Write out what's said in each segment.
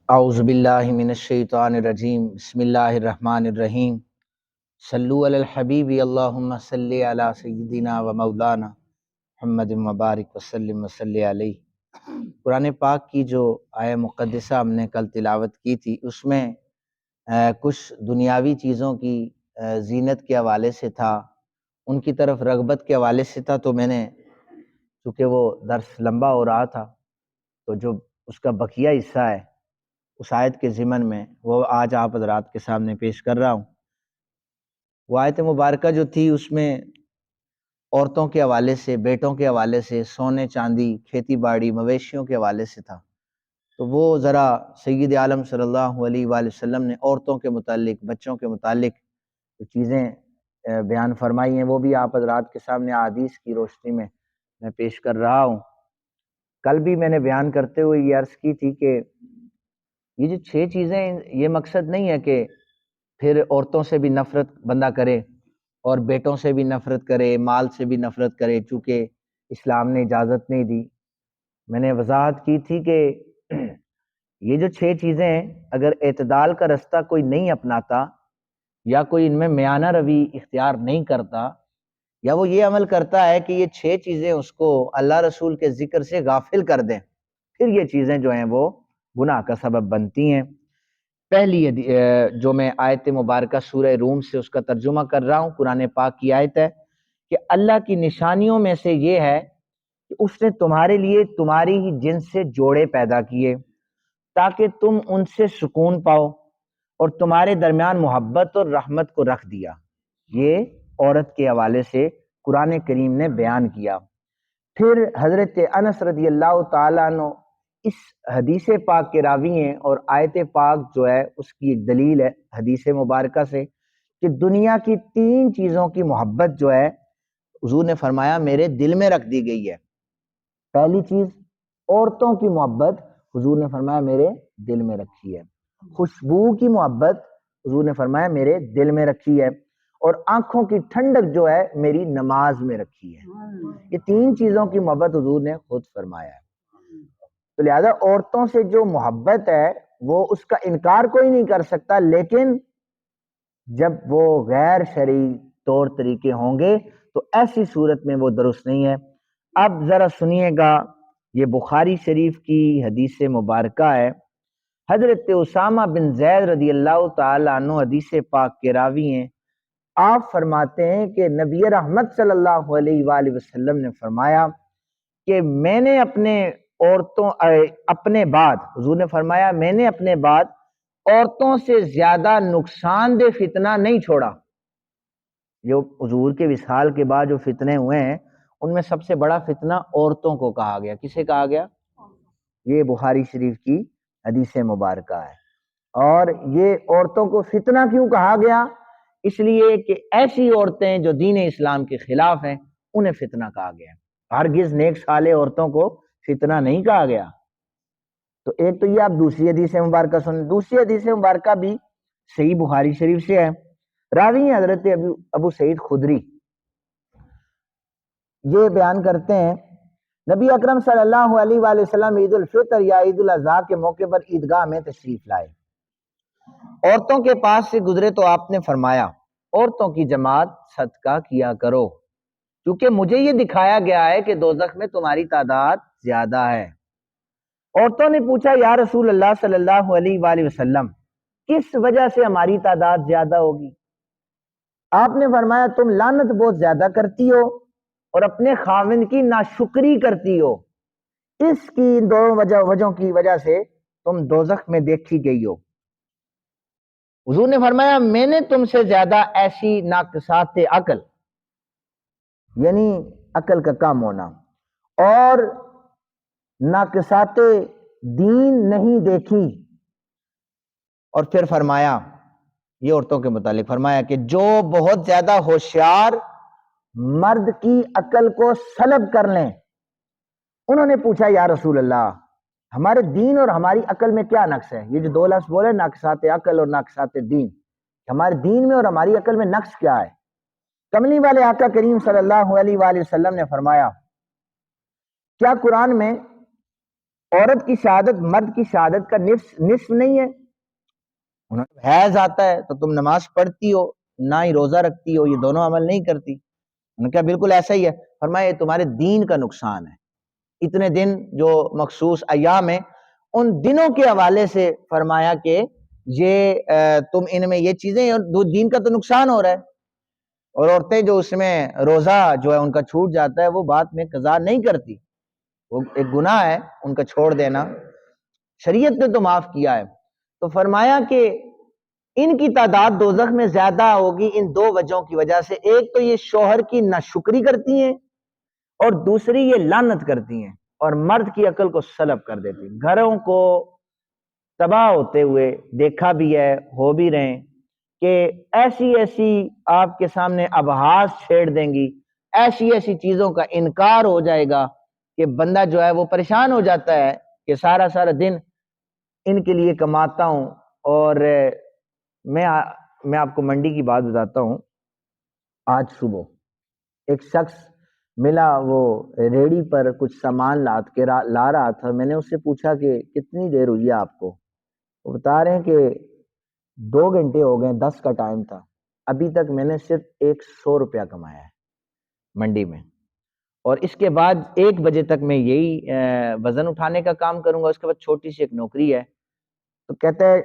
اعوذ باللہ من الشیطان الرجیم، بسم اللہ الرحمن الرحیم۔ صلو علی الحبیب اللہم صلی علی سیدنا و مولانا محمد مبارک وسلم وصلی علیہ۔ قرآن پاک کی جو آیہ مقدسہ ہم نے کل تلاوت کی تھی، اس میں کچھ دنیاوی چیزوں کی زینت کے حوالے سے تھا، ان کی طرف رغبت کے حوالے سے تھا، تو میں نے چونکہ وہ درس لمبا ہو رہا تھا تو جو اس کا بقیہ حصہ ہے اس آیت کے ضمن میں وہ آج آپ حضرات کے سامنے پیش کر رہا ہوں۔ وہ آیت مبارکہ جو تھی اس میں عورتوں کے حوالے سے، بیٹوں کے حوالے سے، سونے چاندی، کھیتی باڑی، مویشیوں کے حوالے سے تھا، تو وہ ذرا سید عالم صلی اللہ علیہ وآلہ وسلم نے عورتوں کے متعلق، بچوں کے متعلق جو چیزیں بیان فرمائی ہیں وہ بھی آپ حضرات کے سامنے احادیث کی روشنی میں پیش کر رہا ہوں۔ کل بھی میں نے بیان کرتے ہوئے یہ عرض کی تھی کہ یہ جو 6 چیزیں، یہ مقصد نہیں ہے کہ پھر عورتوں سے بھی نفرت بندہ کرے اور بیٹوں سے بھی نفرت کرے، مال سے بھی نفرت کرے، چونکہ اسلام نے اجازت نہیں دی۔ میں نے وضاحت کی تھی کہ یہ جو 6 چیزیں ہیں، اگر اعتدال کا رستہ کوئی نہیں اپناتا یا کوئی ان میں میانہ روی اختیار نہیں کرتا، یا وہ یہ عمل کرتا ہے کہ یہ 6 چیزیں اس کو اللہ رسول کے ذکر سے غافل کر دیں، پھر یہ چیزیں جو ہیں وہ گناہ کا سبب بنتی ہیں۔ پہلی جو میں آیت مبارکہ سورہ روم سے اس کا ترجمہ کر رہا ہوں، قرآن پاک کی آیت ہے کہ اللہ کی نشانیوں میں سے یہ ہے کہ اس نے تمہارے لیے تمہاری ہی جنس سے جوڑے پیدا کیے تاکہ تم ان سے سکون پاؤ، اور تمہارے درمیان محبت اور رحمت کو رکھ دیا۔ یہ عورت کے حوالے سے قرآن کریم نے بیان کیا۔ پھر حضرت انس رضی اللہ تعالیٰ عنہ اس حدیث پاک کے راوی ہیں، اور آیت پاک جو ہے اس کی ایک دلیل ہے حدیث مبارکہ سے کہ دنیا کی 3 چیزوں کی محبت جو ہے حضور نے فرمایا میرے دل میں رکھ دی گئی ہے۔ پہلی چیز عورتوں کی محبت حضور نے فرمایا میرے دل میں رکھی ہے، خوشبو کی محبت حضور نے فرمایا میرے دل میں رکھی ہے، اور آنکھوں کی ٹھنڈک جو ہے میری نماز میں رکھی ہے۔ یہ 3 چیزوں کی محبت حضور نے خود فرمایا ہے۔ تو لہذا عورتوں سے جو محبت ہے وہ اس کا انکار کوئی نہیں کر سکتا، لیکن جب وہ غیر شرعی طور طریقے ہوں گے تو ایسی صورت میں وہ درست نہیں ہے۔ اب ذرا سنیے گا، یہ بخاری شریف کی حدیث مبارکہ ہے۔ حضرت اسامہ بن زید رضی اللہ تعالیٰ عنہ حدیث پاک کے راوی ہیں۔ آپ فرماتے ہیں کہ نبی رحمت صلی اللہ علیہ وآلہ وسلم نے فرمایا کہ میں نے اپنے بعد حضور نے فرمایا میں نے اپنے بعد عورتوں سے زیادہ نقصان دہ فتنہ نہیں چھوڑا۔ جو حضور کے وصال کے بعد جو فتنے ہوئے ہیں ان میں سب سے بڑا فتنہ عورتوں کو کہا گیا۔ کسے کہا گیا؟ یہ بخاری شریف کی حدیث مبارکہ ہے۔ اور یہ عورتوں کو فتنہ کیوں کہا گیا؟ اس لیے کہ ایسی عورتیں جو دین اسلام کے خلاف ہیں انہیں فتنہ کہا گیا۔ ہرگز نیک صالح عورتوں کو فتنہ نہیں کہا گیا۔ تو ایک تو یہ آپ دوسری حدیث مبارکہ سنیں۔ دوسری حدیث مبارکہ بھی صحیح بخاری شریف سے ہے، راوی ہیں حضرت ابو سعید خدری۔ یہ بیان کرتے ہیں نبی اکرم صلی اللہ علیہ وآلہ وسلم عید الفطر یا عید الاضحیٰ کے موقع پر عیدگاہ میں تشریف لائے، عورتوں کے پاس سے گزرے تو آپ نے فرمایا عورتوں کی جماعت صدقہ کیا کرو، کیونکہ مجھے یہ دکھایا گیا ہے کہ دوزخ میں تمہاری تعداد زیادہ ہے۔ عورتوں نے پوچھا یا رسول اللہ صلی اللہ علیہ وآلہ وسلم کس وجہ سے ہماری تعداد زیادہ ہوگی؟ آپ نے فرمایا تم لعنت بہت زیادہ کرتی ہو اور اپنے خاوند کی ناشکری کرتی ہو، اس کی ان دونوں وجہوں کی وجہ سے تم دوزخ میں دیکھی گئی ہو۔ حضور نے فرمایا میں نے تم سے زیادہ ایسی ناقصات عقل، یعنی عقل کا کم ہونا، اور ناقصات دین نہیں دیکھی۔ اور پھر فرمایا یہ عورتوں کے متعلق فرمایا کہ جو بہت زیادہ ہوشیار مرد کی عقل کو سلب کر لیں۔ انہوں نے پوچھا یا رسول اللہ ہمارے دین اور ہماری عقل میں کیا نقص ہے؟ یہ جو 2 لفظ بولے ناقصات عقل اور ناقصات دین، ہمارے دین میں اور ہماری عقل میں نقص کیا ہے؟ کملی والے آقا کریم صلی اللہ علیہ وآلہ وسلم نے فرمایا کیا قرآن میں عورت کی شہادت مرد کی شہادت کا نصف نہیں ہے؟ حیض آتا ہے تو تم نماز پڑھتی ہو نہ ہی روزہ رکھتی ہو، یہ دونوں عمل نہیں کرتی؟ انہوں نے کہا بالکل ایسا ہی ہے۔ فرمایا یہ تمہارے دین کا نقصان ہے۔ اتنے دن جو مخصوص ایام ہیں ان دنوں کے حوالے سے فرمایا کہ یہ تم ان میں یہ چیزیں، دین کا تو نقصان ہو رہا ہے۔ اور عورتیں جو اس میں روزہ جو ہے ان کا چھوٹ جاتا ہے وہ بعد میں قضا نہیں کرتی، وہ ایک گناہ ہے ان کا چھوڑ دینا، شریعت نے تو معاف کیا ہے۔ تو فرمایا کہ ان کی تعداد دوزخ میں زیادہ ہوگی ان دو وجہوں کی وجہ سے، ایک تو یہ شوہر کی ناشکری کرتی ہیں اور دوسری یہ لعنت کرتی ہیں اور مرد کی عقل کو سلب کر دیتی ہیں۔ گھروں کو تباہ ہوتے ہوئے دیکھا بھی ہے، ہو بھی رہے ہیں کہ ایسی ایسی آپ کے سامنے ابحاث چھیڑ دیں گی، ایسی ایسی چیزوں کا انکار ہو جائے گا کہ بندہ جو ہے وہ پریشان ہو جاتا ہے کہ سارا سارا دن ان کے لیے کماتا ہوں۔ اور میں آپ کو منڈی کی بات بتاتا ہوں۔ آج صبح ایک شخص ملا، وہ ریڑی پر کچھ سامان لا رہا تھا۔ میں نے اس سے پوچھا کہ کتنی دیر ہوئی ہے آپ کو؟ وہ بتا رہے ہیں کہ 2 گھنٹے ہو گئے، 10 کا ٹائم تھا، ابھی تک میں نے صرف 100 روپیہ کمایا ہے منڈی میں، اور اس کے بعد 1 بجے تک میں یہی وزن اٹھانے کا کام کروں گا، اس کے بعد چھوٹی سی ایک نوکری ہے۔ تو کہتا ہے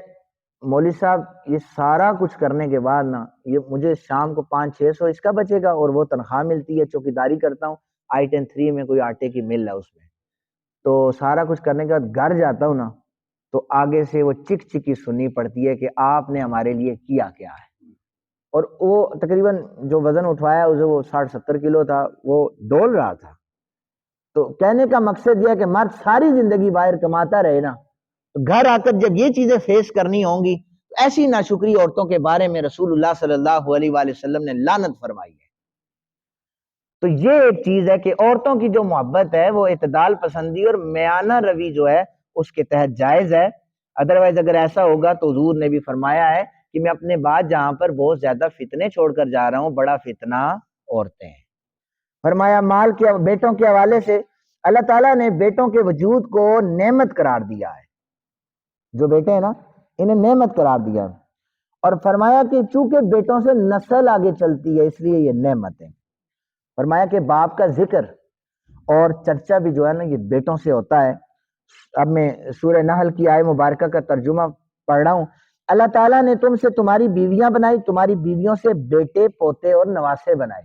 مولوی صاحب یہ سارا کچھ کرنے کے بعد نا یہ مجھے شام کو 500-600 اس کا بچے گا، اور وہ تنخواہ ملتی ہے، چوکیداری کرتا ہوں I-10-3 میں، کوئی آٹے کی مل ہے اس میں، تو سارا کچھ کرنے کے بعد گھر جاتا ہوں نا تو آگے سے وہ چک چکی سننی پڑتی ہے کہ آپ نے ہمارے لیے کیا کیا ہے۔ اور وہ تقریباً جو وزن اٹھوایا اسے وہ 60-70 کلو تھا، وہ ڈول رہا تھا۔ تو کہنے کا مقصد یہ ہے کہ مرد ساری زندگی باہر کماتا رہے نا، تو گھر آ کر جب یہ چیزیں فیس کرنی ہوں گی، ایسی ناشکری عورتوں کے بارے میں رسول اللہ صلی اللہ علیہ وآلہ وسلم نے لعنت فرمائی ہے۔ تو یہ ایک چیز ہے کہ عورتوں کی جو محبت ہے وہ اعتدال پسندی اور میانہ روی جو ہے اس کے تحت جائز ہے۔ ادروائز اگر ایسا ہوگا تو حضور نے بھی فرمایا ہے کہ میں اپنے بعد جہاں پر بہت زیادہ فتنے چھوڑ کر جا رہا ہوں، بڑا فتنہ عورتیں ہیں۔ فرمایا مال کے بیٹوں کے حوالے سے اللہ تعالیٰ نے بیٹوں کے وجود کو نعمت قرار دیا ہے، جو بیٹے ہیں نا انہیں نعمت قرار دیا ہے، اور فرمایا کہ چونکہ بیٹوں سے نسل آگے چلتی ہے اس لیے یہ نعمت ہے۔ فرمایا کہ باپ کا ذکر اور چرچا بھی جو ہے نا یہ بیٹوں سے ہوتا ہے۔ اب میں سورہ نحل کی آیت مبارکہ کا ترجمہ پڑھ رہا ہوں۔ اللہ تعالیٰ نے تم سے تمہاری بیویاں بنائی، تمہاری بیویوں سے بیٹے پوتے اور نواسے بنائے۔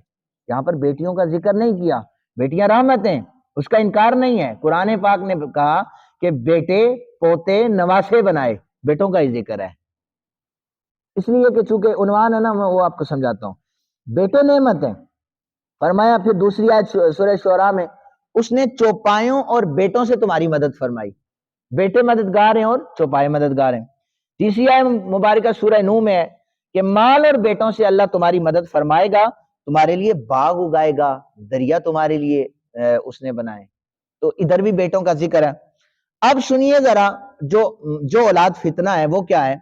یہاں پر بیٹیوں کا ذکر نہیں کیا، بیٹیاں رحمتیں، اس کا انکار نہیں ہے۔ قرآن پاک نے کہا کہ بیٹے پوتے نواسے بنائے، بیٹوں کا ہی ذکر ہے، اس لیے کہ چونکہ عنوان ہے نا میں وہ آپ کو سمجھاتا ہوں۔ بیٹے نعمت ہیں۔ فرمایا پھر دوسری آیت سورہ شعراء میں اس نے چوپایوں اور بیٹوں سے تمہاری مدد فرمائی، بیٹے مددگار ہیں اور چوپائے مددگار ہیں۔ تیسری آیت مبارکہ سورہ نوح میں ہے کہ مال اور بیٹوں سے اللہ تمہاری مدد فرمائے گا، تمہارے لیے باغ اگائے گا، دریا تمہارے لیے اس نے بنائے۔ تو ادھر بھی بیٹوں کا ذکر ہے۔ اب سنیے ذرا جو اولاد فتنہ ہے وہ کیا ہے۔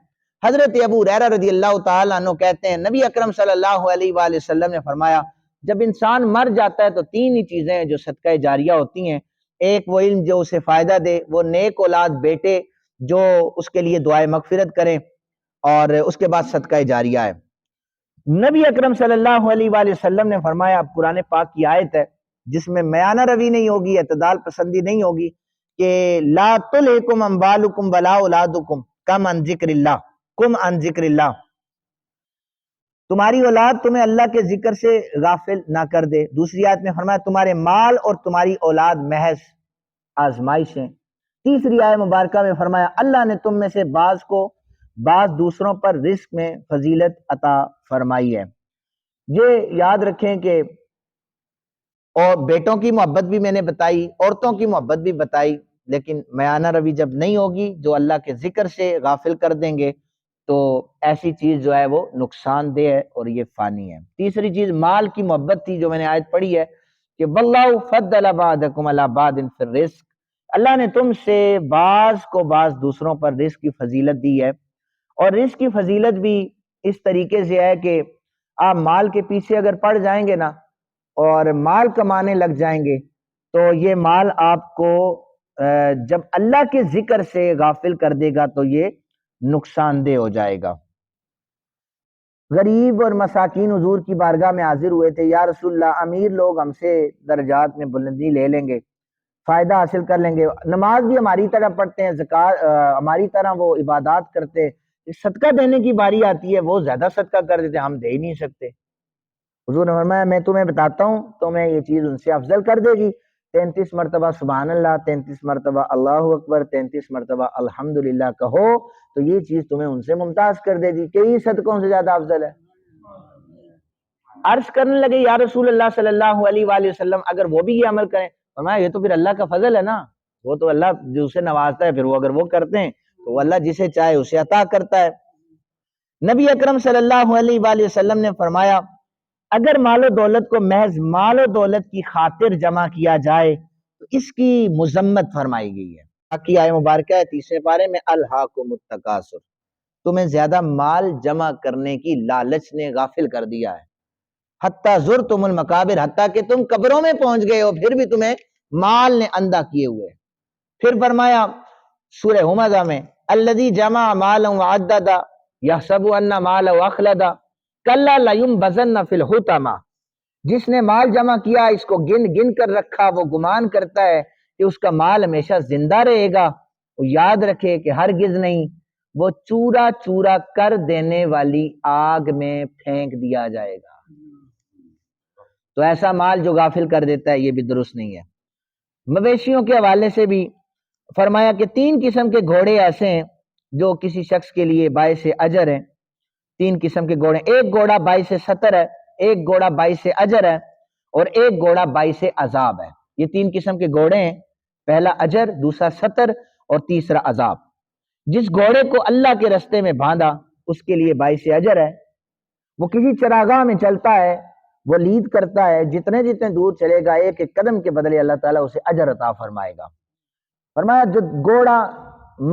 حضرت ابو ہریرہ رضی اللہ تعالیٰ عنہ کہتے ہیں نبی اکرم صلی اللہ علیہ وآلہ وسلم نے فرمایا جب انسان مر جاتا ہے تو 3 ہی چیزیں ہیں جو صدقہ جاریہ ہوتی ہیں۔ ایک وہ علم جو اسے فائدہ دے، وہ نیک اولاد بیٹے جو اس کے لیے دعائے مغفرت کریں، اور اس کے بعد صدقہ جاریہ ہے۔ نبی اکرم صلی اللہ علیہ وآلہ وسلم نے فرمایا، اب قرآن پاک کی آیت ہے جس میں میانہ روی نہیں ہوگی، اعتدال پسندی نہیں ہوگی، کہ لا تلہکم اموالکم ولا اولادکم کم عن ذکر اللہ کم عن ذکر اللہ، تمہاری اولاد تمہیں اللہ کے ذکر سے غافل نہ کر دے۔ دوسری آیت میں فرمایا تمہارے مال اور تمہاری اولاد محض آزمائش ہیں۔ تیسری آیت مبارکہ میں فرمایا اللہ نے تم میں سے بعض کو بعض دوسروں پر رزق میں فضیلت عطا فرمائی ہے۔ یہ یاد رکھیں کہ اور بیٹوں کی محبت بھی میں نے بتائی، عورتوں کی محبت بھی بتائی، لیکن میانہ روی جب نہیں ہوگی، جو اللہ کے ذکر سے غافل کر دیں گے، تو ایسی چیز جو ہے وہ نقصان دہ ہے اور یہ فانی ہے۔ تیسری چیز مال کی محبت تھی جو میں نے آیت پڑھی ہے کہ واللہ فضل بعضکم علی بعض فی الرزق، اللہ نے تم سے بعض کو بعض دوسروں پر رزق کی فضیلت دی ہے، اور رزق کی فضیلت بھی اس طریقے سے ہے کہ آپ مال کے پیچھے اگر پڑ جائیں گے نا اور مال کمانے لگ جائیں گے تو یہ مال آپ کو جب اللہ کے ذکر سے غافل کر دے گا تو یہ نقصان دہ ہو جائے گا۔ غریب اور مساکین حضور کی بارگاہ میں حاضر ہوئے تھے، یا رسول اللہ امیر لوگ ہم سے درجات میں بلندی لے لیں گے، فائدہ حاصل کر لیں گے، نماز بھی ہماری طرح پڑھتے ہیں، زکوٰۃ ہماری طرح وہ عبادات کرتے، صدقہ دینے کی باری آتی ہے وہ زیادہ صدقہ کر دیتے، ہم دے ہی نہیں سکتے۔ حضور نے فرمایا میں تمہیں بتاتا ہوں، تمہیں یہ چیز ان سے افضل کر دے گی، 33 مرتبہ سبحان اللہ، 33 مرتبہ اللہ اکبر، 33 مرتبہ الحمدللہ کہو تو یہ چیز تمہیں ان سے ممتاز کر دے گی، کئی صدقوں سے زیادہ افضل ہے۔ عرض کرنے لگے یا رسول اللہ صلی اللہ علیہ وآلہ وسلم اگر وہ بھی یہ عمل کریں، فرمایا یہ تو پھر اللہ کا فضل ہے نا، وہ تو اللہ جو اسے نوازتا ہے، پھر وہ اگر وہ کرتے ہیں تو وہ اللہ جسے چاہے اسے عطا کرتا ہے۔ نبی اکرم صلی اللہ علیہ وآلہ وسلم نے فرمایا اگر مال و دولت کو محض مال و دولت کی خاطر جمع کیا جائے تو اس کی مذمت فرمائی گئی ہے۔ باقی آیت مبارکہ ہے 30 پارے میں الہاکم التکاثر، تمہیں زیادہ مال جمع کرنے کی لالچ نے غافل کر دیا ہے، حتیٰ زرتم المقابر، حتیٰ کہ تم قبروں میں پہنچ گئے ہو پھر بھی تمہیں مال نے اندھا کیے ہوئے۔ پھر فرمایا سورہ ہمزہ میں الذی جمع مالا وعددا یحسب ان مالہ اخلدا کلا لینبذن فی الحطمہ، جس نے مال جمع کیا اس کو گن گن کر رکھا، وہ گمان کرتا ہے کہ اس کا مال ہمیشہ زندہ رہے گا، وہ یاد رکھے کہ ہرگز نہیں، وہ چورا چورا کر دینے والی آگ میں پھینک دیا جائے گا۔ تو ایسا مال جو غافل کر دیتا ہے یہ بھی درست نہیں ہے۔ مویشیوں کے حوالے سے بھی فرمایا کہ 3 قسم کے گھوڑے ایسے ہیں جو کسی شخص کے لیے باعث اجر ہیں، 3 قسم کے گھوڑے، ایک گھوڑا باعث سطر ہے، ایک گھوڑا باعث اجر ہے، اور ایک گھوڑا باعث عذاب ہے۔ یہ 3 قسم کے گھوڑے ہیں، پہلا اجر، دوسرا سطر اور تیسرا عذاب۔ جس گھوڑے کو اللہ کے رستے میں باندھا اس کے لیے باعث اجر ہے، وہ کسی چراگاہ میں چلتا ہے، وہ لید کرتا ہے، جتنے جتنے دور چلے گا ایک ایک قدم کے بدلے اللہ تعالیٰ اسے اجر عطا فرمائے گا۔ فرمایا جو گھوڑا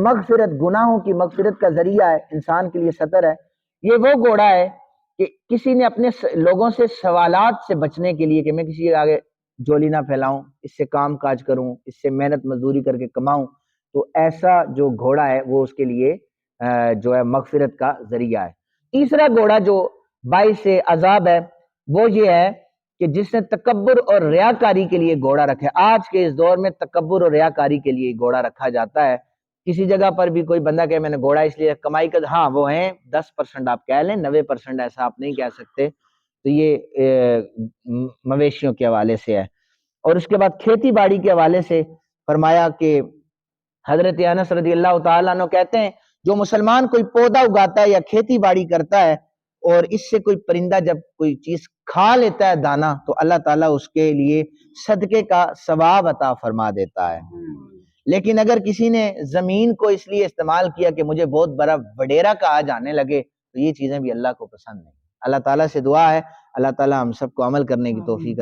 مغفرت، گناہوں کی مغفرت کا ذریعہ ہے، انسان کے لیے سطر ہے، یہ وہ گھوڑا ہے کہ کسی نے اپنے لوگوں سے سوالات سے بچنے کے لیے کہ میں کسی کے آگے جولی نہ پھیلاؤں، اس سے کام کاج کروں، اس سے محنت مزدوری کر کے کماؤں، تو ایسا جو گھوڑا ہے وہ اس کے لیے جو ہے مغفرت کا ذریعہ ہے۔ تیسرا گھوڑا جو باعث عذاب ہے وہ یہ ہے کہ جس نے تکبر اور ریاکاری کے لیے گھوڑا رکھا ہے۔ آج کے اس دور میں تکبر اور ریاکاری کے لیے گھوڑا رکھا جاتا ہے، کسی جگہ پر بھی کوئی بندہ کہ میں نے گھوڑا اس لیے کمائی کر، ہاں وہ ہیں 10% آپ کہہ لیں، 90% ایسا آپ نہیں کہہ سکتے، تو یہ مویشیوں کے حوالے سے ہے۔ اور اس کے بعد کھیتی باڑی کے حوالے سے فرمایا کہ حضرت انس رضی اللہ تعالیٰ عنہ کہتے ہیں جو مسلمان کوئی پودا اگاتا ہے یا کھیتی باڑی کرتا ہے اور اس سے کوئی پرندہ جب کوئی چیز کھا لیتا ہے دانا تو اللہ تعالیٰ اس کے لیے صدقے کا ثواب عطا فرما دیتا ہے۔ لیکن اگر کسی نے زمین کو اس لیے استعمال کیا کہ مجھے بہت بڑا وڈیرا کہا جانے لگے تو یہ چیزیں بھی اللہ کو پسند نہیں۔ اللہ تعالیٰ سے دعا ہے اللہ تعالیٰ ہم سب کو عمل کرنے کی توفیق